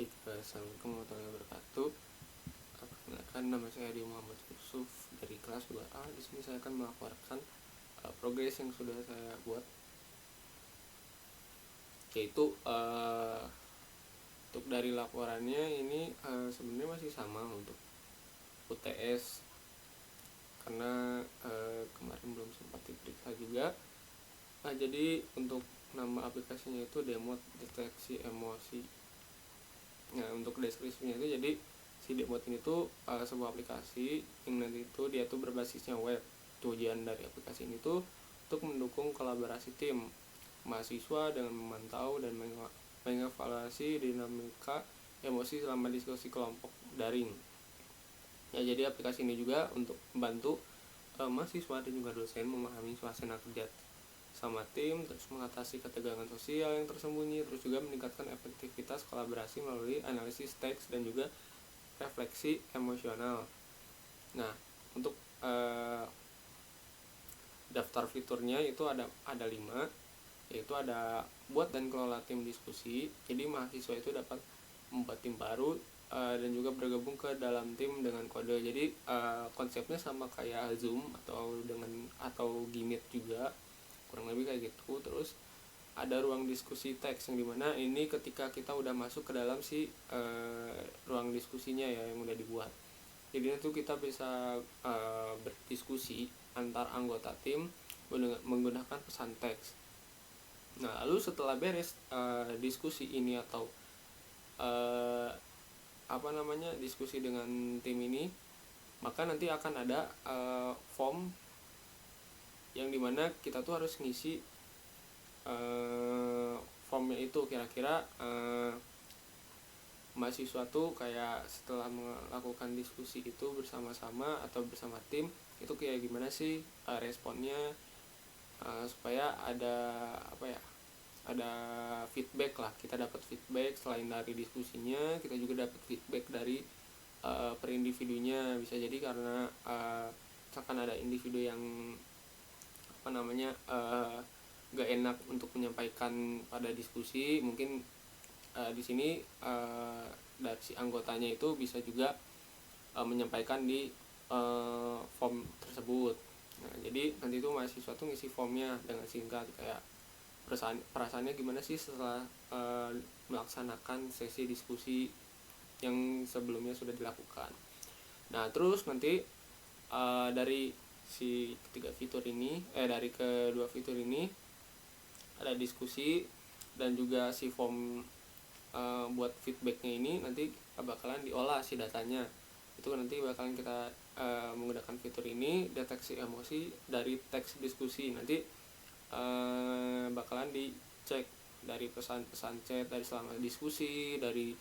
Assalamualaikum warahmatullahi wabarakatuh. Perkenalkan, nama saya Adi Muhammad Yusuf dari kelas 2A. Di sini saya akan melaporkan progres yang sudah saya buat, yaitu untuk dari laporannya ini sebenarnya masih sama untuk UTS, karena kemarin belum sempat diperiksa juga. Jadi untuk nama aplikasinya itu Demot Deteksi Emosi. Nah, untuk deskripsinya itu, jadi si Demot ini tuh sebuah aplikasi yang nanti itu dia tuh berbasisnya web. Tujuan dari aplikasi ini tuh untuk mendukung kolaborasi tim mahasiswa dengan memantau dan mengevaluasi dinamika emosi selama diskusi kelompok daring. Ya, jadi aplikasi ini juga untuk membantu mahasiswa dan juga dosen memahami suasana kerja sama tim, terus mengatasi ketegangan sosial yang tersembunyi, terus juga meningkatkan efektivitas kolaborasi melalui analisis teks dan juga refleksi emosional. Nah, untuk daftar fiturnya itu ada 5, yaitu ada buat dan kelola tim diskusi. Jadi mahasiswa itu dapat membuat tim baru dan juga bergabung ke dalam tim dengan kode. Jadi konsepnya sama kayak Zoom atau Gmeet juga, kurang lebih kayak gitu. Terus ada ruang diskusi teks, yang dimana ini ketika kita udah masuk ke dalam si ruang diskusinya ya yang udah dibuat. Jadi itu kita bisa berdiskusi antar anggota tim menggunakan pesan teks. Nah, lalu setelah beres diskusi ini atau diskusi dengan tim ini, maka nanti akan ada form yang dimana kita tuh harus ngisi formnya itu kira-kira mahasiswa tuh kayak setelah melakukan diskusi itu bersama-sama atau bersama tim itu kayak gimana sih responnya, supaya ada feedback lah. Kita dapat feedback selain dari diskusinya, kita juga dapat feedback dari per individunya. Bisa jadi karena misalkan ada individu yang gak enak untuk menyampaikan pada diskusi, mungkin di sini dari si anggotanya itu bisa juga menyampaikan di form tersebut. Nah, jadi nanti itu mahasiswa tuh ngisi formnya dengan singkat, kayak perasaannya gimana sih setelah melaksanakan sesi diskusi yang sebelumnya sudah dilakukan. Nah, terus nanti dari si dari kedua fitur ini ada diskusi dan juga si form buat feedbacknya ini nanti bakalan diolah si datanya. Itu nanti bakalan kita menggunakan fitur ini deteksi emosi dari teks diskusi. Nanti bakalan dicek dari pesan-pesan chat, dari selama diskusi, dari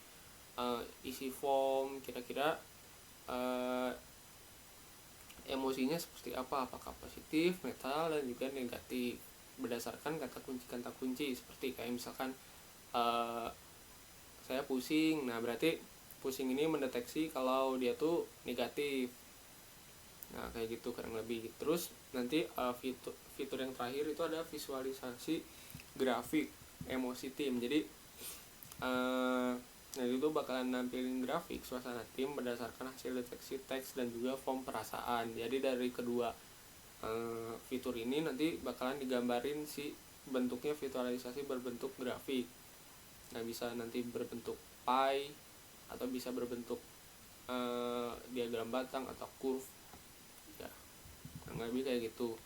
isi form, kira-kira emosinya seperti apa, apakah positif, netral, dan juga negatif berdasarkan kata kunci seperti kayak misalkan saya pusing. Nah, berarti pusing ini mendeteksi kalau dia tuh negatif. Nah, kayak gitu kurang lebih. Terus nanti fitur yang terakhir itu ada visualisasi grafik emosi tim. Jadi itu bakalan nampilin grafik suasana tim berdasarkan hasil deteksi teks dan juga form perasaan. Jadi dari kedua fitur ini nanti bakalan digambarin si bentuknya visualisasi berbentuk grafik. Nah, bisa nanti berbentuk pie atau bisa berbentuk diagram batang atau curve ya, kurang lebih kayak gitu.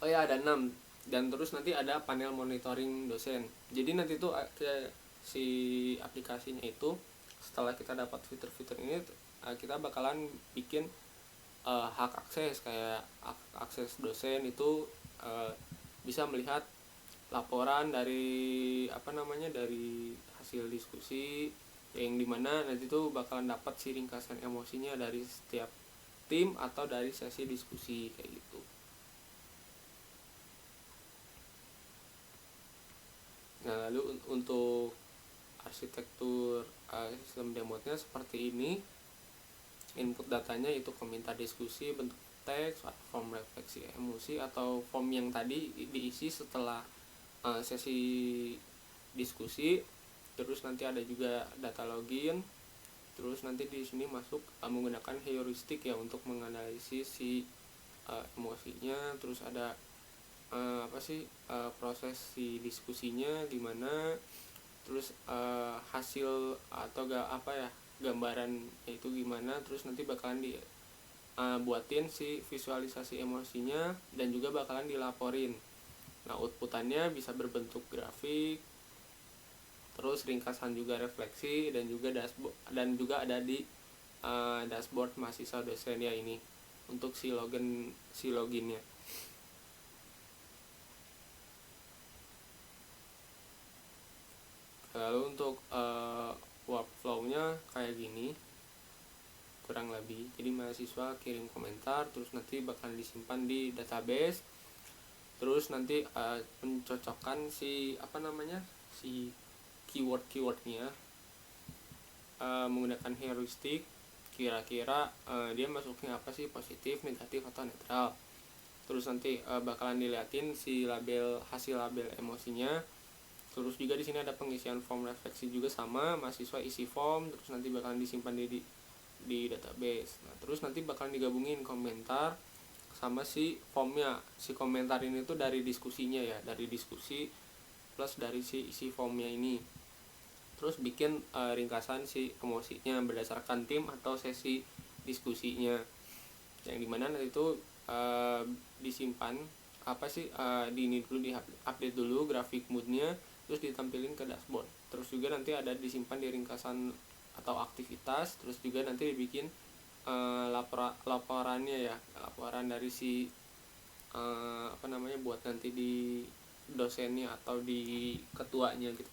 Oh ya, ada 6. Dan terus nanti ada panel monitoring dosen. Jadi nanti tuh si aplikasinya itu setelah kita dapat fitur-fitur ini, kita bakalan bikin hak akses, kayak akses dosen itu bisa melihat laporan dari dari hasil diskusi, yang dimana nanti tuh bakalan dapat si ringkasan emosinya dari setiap tim atau dari sesi diskusi kayak gitu. Nah, lalu untuk arsitektur sistem Demotnya seperti ini. Input datanya itu komentar diskusi, bentuk teks, form refleksi emosi, atau form yang tadi diisi setelah sesi diskusi. terus nanti ada juga data login. Terus nanti di sini masuk menggunakan heuristik ya untuk menganalisis si emosinya. Terus ada proses si diskusinya gimana, terus hasil atau gambaran itu gimana. Terus nanti bakalan buatin si visualisasi emosinya dan juga bakalan dilaporin. Nah, outputannya bisa berbentuk grafik, terus ringkasan juga refleksi, dan juga dashboard, dan juga ada di dashboard mahasiswa dosen ya ini untuk si loginnya. Lalu untuk workflow-nya kayak gini kurang lebih. Jadi mahasiswa kirim komentar, terus nanti bakal disimpan di database. Terus nanti mencocokkan si keyword-keywordnya menggunakan heuristik. Kira-kira dia masuknya apa sih, positif, negatif, atau netral. Terus nanti bakalan diliatin si hasil label emosinya. Terus juga di sini ada pengisian form refleksi juga sama, mahasiswa isi form, terus nanti bakalan disimpan di database. Nah, terus nanti bakalan digabungin komentar sama si formnya. Si komentar ini tuh dari diskusinya ya, dari diskusi plus dari si isi formnya ini. Terus bikin ringkasan si emosinya berdasarkan tim atau sesi diskusinya, yang dimana nanti itu disimpan ini dulu, di update dulu grafik moodnya, terus ditampilin ke dashboard. Terus juga nanti ada disimpan di ringkasan atau aktivitas. Terus juga nanti dibikin laporannya ya, laporan dari si buat nanti di dosennya atau di ketuanya gitu.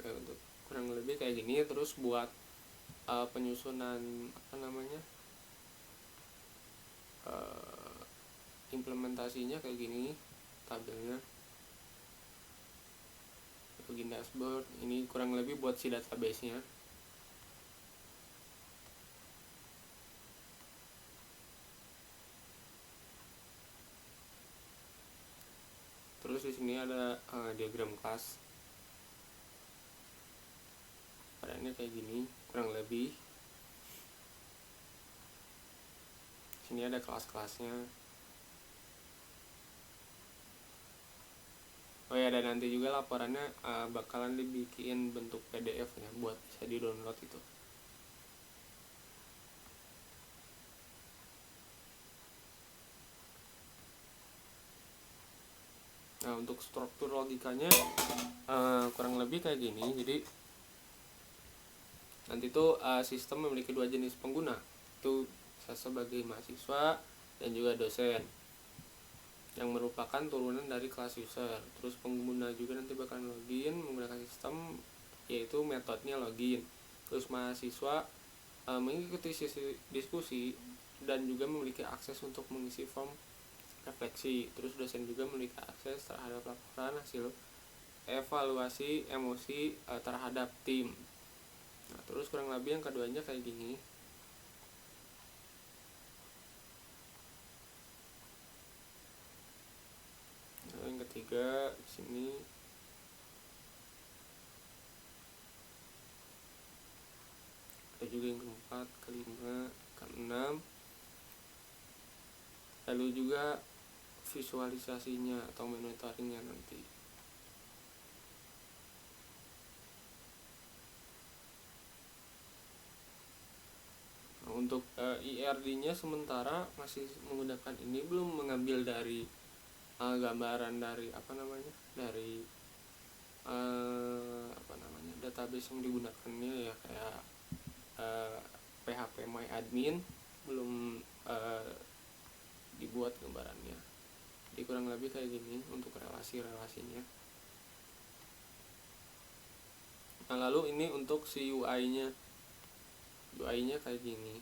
Untuk kurang lebih kayak gini. Terus buat penyusunan implementasinya kayak gini tabelnya, login dashboard. Ini kurang lebih buat si database nya. Terus di sini ada diagram kelas, padahalnya kayak gini kurang lebih. Sini ada kelas-kelasnya. Oh ya, dan nanti juga laporannya bakalan dibikin bentuk PDF ya buat bisa di download itu. Nah, untuk struktur logikanya kurang lebih kayak gini. Jadi nanti tuh sistem memiliki dua jenis pengguna, itu sebagai mahasiswa dan juga dosen, yang merupakan turunan dari kelas user. Terus pengguna juga nanti bakal login menggunakan sistem, yaitu metodenya login. Terus mahasiswa mengikuti sesi diskusi dan juga memiliki akses untuk mengisi form refleksi. Terus dosen juga memiliki akses terhadap laporan hasil evaluasi emosi terhadap tim. Nah, terus kurang lebih yang keduanya kayak gini. Nah, yang ketiga di sini ada juga yang keempat, kelima, keenam. Lalu juga visualisasinya atau monitoringnya nanti. Nah, untuk IRD-nya sementara masih menggunakan ini, belum mengambil dari gambaran dari dari database yang digunakannya ya, kayak PHP My Admin, belum dibuat gambarannya. Jadi kurang lebih kayak gini untuk relasinya. Nah, lalu ini untuk si UI-nya kayak gini.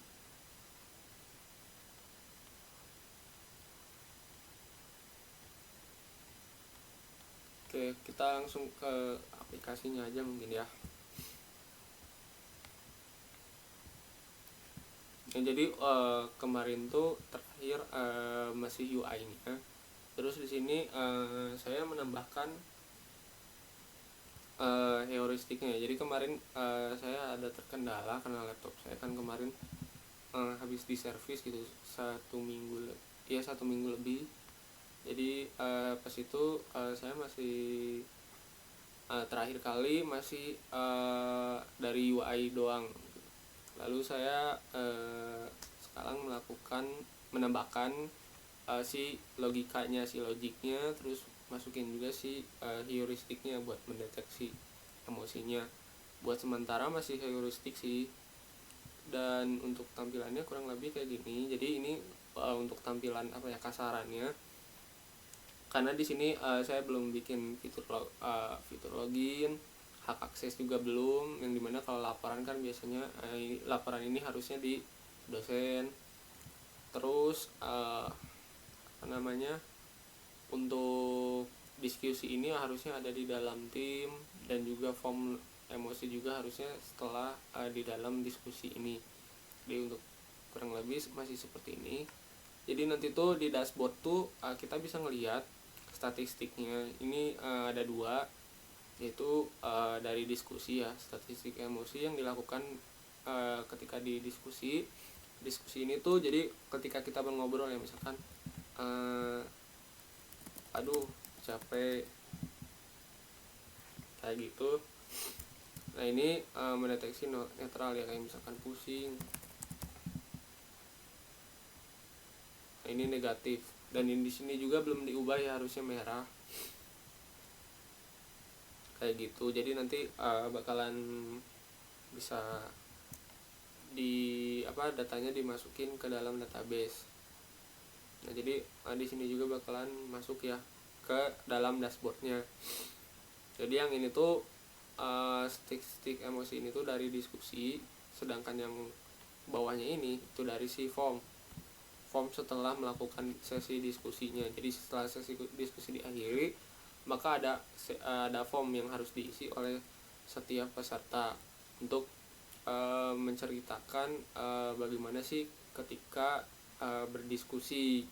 Oke, kita langsung ke aplikasinya aja mungkin ya. jadi kemarin tuh terakhir masih UI-nya. Terus di sini saya menambahkan heuristiknya. Jadi kemarin saya ada terkendala karena laptop saya kan kemarin habis diservis gitu 1 minggu, ya 1 minggu lebih. Jadi pas itu saya masih terakhir kali masih dari UI doang. Lalu saya sekarang menambahkan si logikanya, si logiknya, terus masukin juga si heuristiknya buat mendeteksi emosinya. Buat sementara masih heuristik sih. Dan untuk tampilannya kurang lebih kayak gini. Jadi ini untuk tampilan kasarannya. Karena di sini saya belum bikin fitur login, hak akses juga belum, yang dimana kalau laporan kan biasanya laporan ini harusnya di dosen. Terus untuk diskusi ini harusnya ada di dalam tim, dan juga form emosi juga harusnya setelah di dalam diskusi ini. Jadi untuk kurang lebih masih seperti ini. Jadi nanti tuh di dashboard tuh kita bisa ngelihat statistiknya. Ini ada 2, yaitu dari diskusi ya, statistik emosi yang dilakukan ketika di diskusi ini tuh. Jadi ketika kita ngobrol ya, misalkan aduh capek kayak gitu. Nah ini mendeteksi netral ya, kayak misalkan pusing. Nah, ini negatif, dan di sini juga belum diubah ya, harusnya merah kayak gitu. Jadi nanti bakalan bisa datanya dimasukin ke dalam database. Nah jadi di sini juga bakalan masuk ya ke dalam dashboardnya. Jadi yang ini tuh stick emosi ini tuh dari diskusi, sedangkan yang bawahnya ini itu dari si form setelah melakukan sesi diskusinya. Jadi setelah sesi diskusi diakhiri, maka ada form yang harus diisi oleh setiap peserta untuk menceritakan bagaimana sih ketika berdiskusi,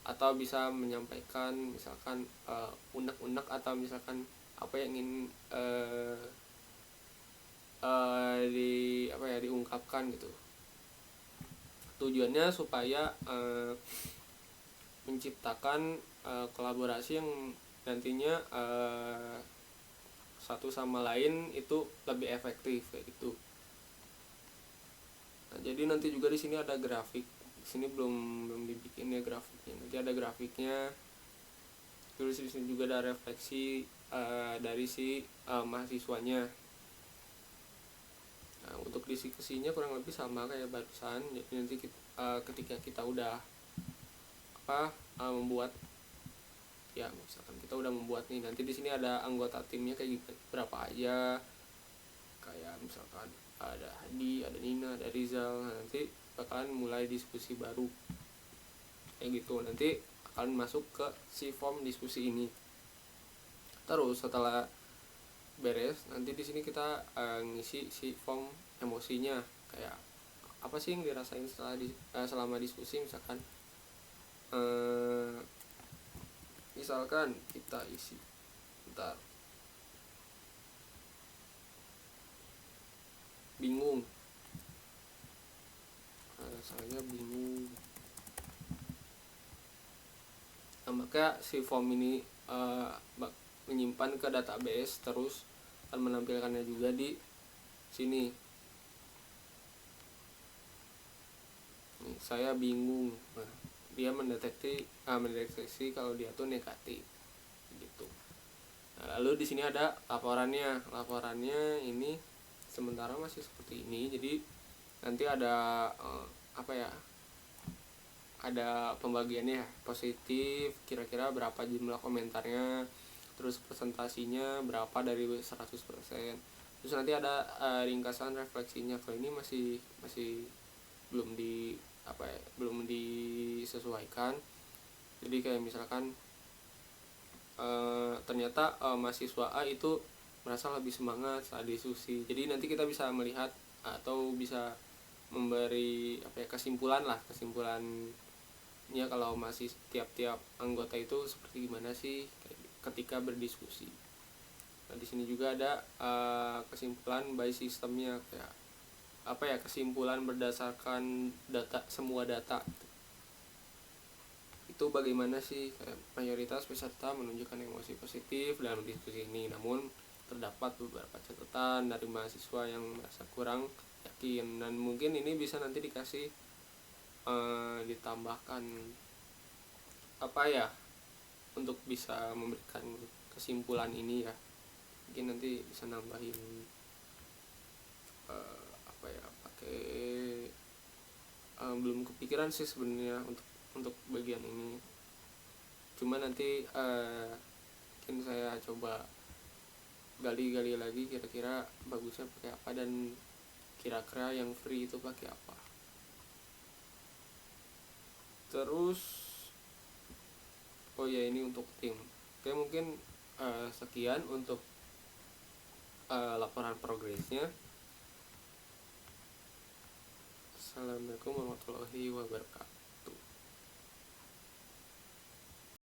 atau bisa menyampaikan misalkan unek-unek, atau misalkan apa yang ingin diungkapkan gitu. Tujuannya supaya menciptakan kolaborasi yang nantinya satu sama lain itu lebih efektif kayak gitu. Nah, jadi nanti juga di sini ada grafik. Di sini belum dibikin ya grafiknya. Nanti ada grafiknya. Terus di sini juga ada refleksi dari si mahasiswanya. Nah, untuk diskusinya kurang lebih sama kayak barusan. Jadi nanti ketika kita udah membuat, ya misalkan kita udah membuat nih, nanti di sini ada anggota timnya kayak gitu, berapa aja. Kayak misalkan ada Hadi, ada Nina, ada Rizal. Nah, nanti bakalan mulai diskusi baru kayak gitu. Nanti akan masuk ke si form diskusi ini. Terus setelah beres, nanti di sini kita ngisi si form emosinya, kayak apa sih yang dirasain selama diskusi. Misalkan kita isi, bentar, bingung, saya bingung. Nah, maka si form ini menyimpan ke database, terus akan menampilkannya juga di sini. Nih, saya bingung. Nah, dia mendeteksi kalau dia tuh negatif gitu. Nah, lalu di sini ada laporannya. Laporannya ini sementara masih seperti ini. Jadi nanti ada ada pembagiannya, positif kira-kira berapa jumlah komentarnya, terus presentasinya berapa dari 100%. Terus nanti ada ringkasan refleksinya. Kalau ini masih belum disesuaikan. Jadi kayak misalkan ternyata mahasiswa A itu merasa lebih semangat saat diskusi. Jadi nanti kita bisa melihat atau bisa memberi apa ya, kesimpulannya kalau masih tiap-tiap anggota itu seperti gimana sih ketika berdiskusi. Nah di sini juga ada kesimpulan by sistemnya, kayak apa ya, kesimpulan berdasarkan semua data. Itu bagaimana sih mayoritas peserta menunjukkan emosi positif dalam diskusi ini, namun terdapat beberapa catatan dari mahasiswa yang merasa kurang yakin, dan mungkin ini bisa nanti dikasih ditambahkan apa ya, untuk bisa memberikan kesimpulan ini ya, mungkin nanti bisa nambahin apa ya, pakai belum kepikiran sih sebenarnya untuk bagian ini, cuma nanti mungkin saya coba gali-gali lagi kira-kira bagusnya pakai apa, dan kira-kira yang free itu pakai apa. Terus oh ya, ini untuk tim. Oke, mungkin sekian untuk laporan progresnya. Assalamualaikum warahmatullahi wabarakatuh.